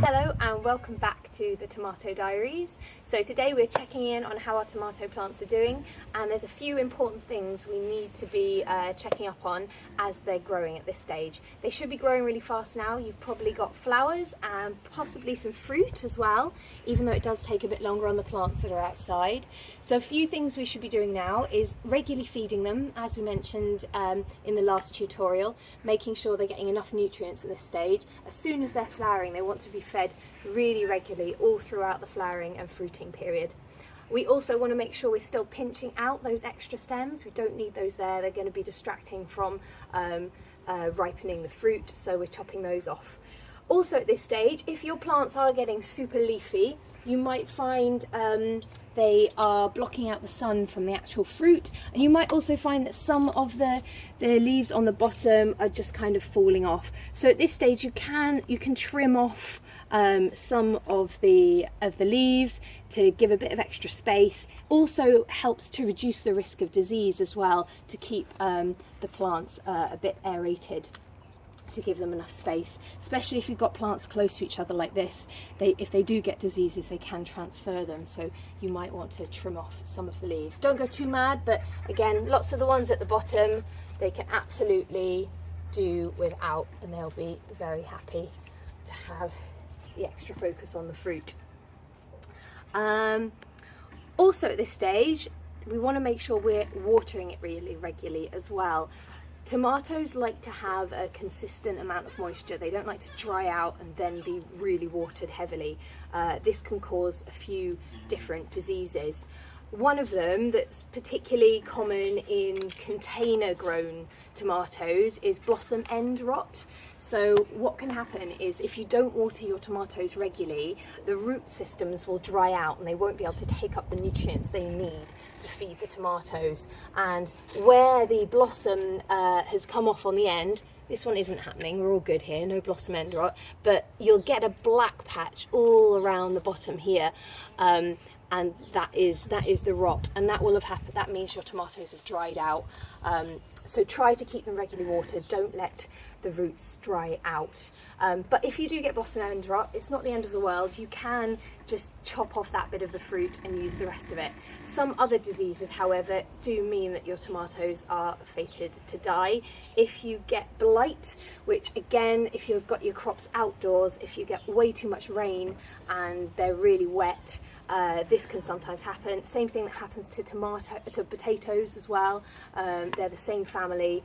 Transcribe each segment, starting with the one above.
Hello and welcome back to the Tomato Diaries. So today we're checking in on how our tomato plants are doing, and there's a few important things we need to be checking up on as they're growing at this stage. They should be growing really fast now. You've probably got flowers and possibly some fruit as well, even though it does take a bit longer on the plants that are outside. So a few things we should be doing now is regularly feeding them, as we mentioned in the last tutorial, making sure they're getting enough nutrients at this stage. As soon as they're flowering, they want to be fed really regularly all throughout the flowering and fruiting period. We also want to make sure we're still pinching out those extra stems. We don't need those there. They're going to be distracting from ripening the fruit, so we're chopping those off. Also at this stage, if your plants are getting super leafy, you might find they are blocking out the sun from the actual fruit, and you might also find that some of the leaves on the bottom are just kind of falling off. So at this stage you can trim off some of the leaves to give a bit of extra space. Also helps to reduce the risk of disease as well, to keep the plants a bit aerated, to give them enough space, especially if you've got plants close to each other like this. If they do get diseases, they can transfer them, so you might want to trim off some of the leaves. Don't go too mad, but again, lots of the ones at the bottom they can absolutely do without, and they'll be very happy to have the extra focus on the fruit. Also at this stage, we want to make sure we're watering it really regularly as well. Tomatoes like to have a consistent amount of moisture. They don't like to dry out and then be really watered heavily. This can cause a few different diseases. One of them that's particularly common in container grown tomatoes is blossom end rot. So what can happen is, if you don't water your tomatoes regularly, the root systems will dry out and they won't be able to take up the nutrients they need to feed the tomatoes. And where the blossom has come off on the end, this one isn't happening, we're all good here, no blossom end rot, but you'll get a black patch all around the bottom here. And that is the rot, and that will have happened. That means your tomatoes have dried out. So try to keep them regularly watered. Don't let the roots dry out. But if you do get blossom end rot, it's not the end of the world. You can just chop off that bit of the fruit and use the rest of it. Some other diseases, however, do mean that your tomatoes are fated to die. If you get blight, which again, if you've got your crops outdoors, if you get way too much rain and they're really wet, this can sometimes happen. Same thing that happens to potatoes as well. They're the same family.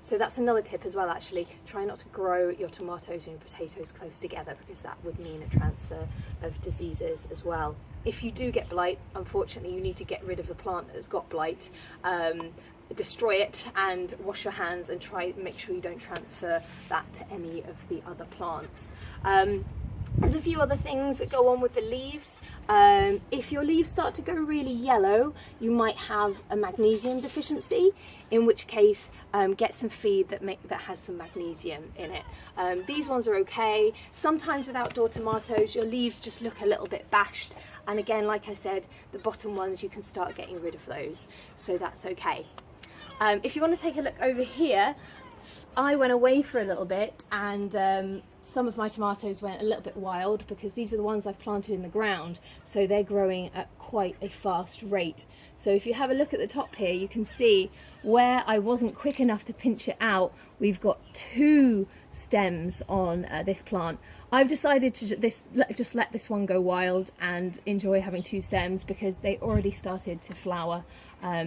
So that's another tip as well, actually. Try not to grow your tomatoes and your potatoes close together, because that would mean a transfer of diseases as well. If you do get blight, unfortunately you need to get rid of the plant that has got blight. Destroy it and wash your hands, and make sure you don't transfer that to any of the other plants. There's a few other things that go on with the leaves. If your leaves start to go really yellow, you might have a magnesium deficiency, in which case get some feed that has some magnesium in it. These ones are okay. Sometimes with outdoor tomatoes, your leaves just look a little bit bashed, and again, like I said, the bottom ones, you can start getting rid of those, so that's okay. If you want to take a look over here, I went away for a little bit, and some of my tomatoes went a little bit wild, because these are the ones I've planted in the ground, so they're growing at quite a fast rate. So if you have a look at the top here, you can see where I wasn't quick enough to pinch it out, we've got 2 stems on this plant. I've decided to just let this one go wild and enjoy having 2 stems, because they already started to flower.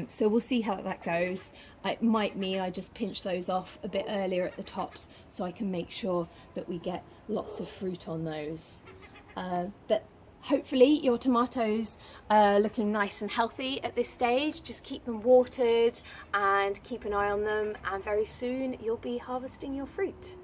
So we'll see how that goes. It might mean I just pinch those off a bit earlier at the tops, so I can make sure that we get lots of fruit on those. But hopefully your tomatoes are looking nice and healthy at this stage. Just keep them watered and keep an eye on them, and very soon you'll be harvesting your fruit.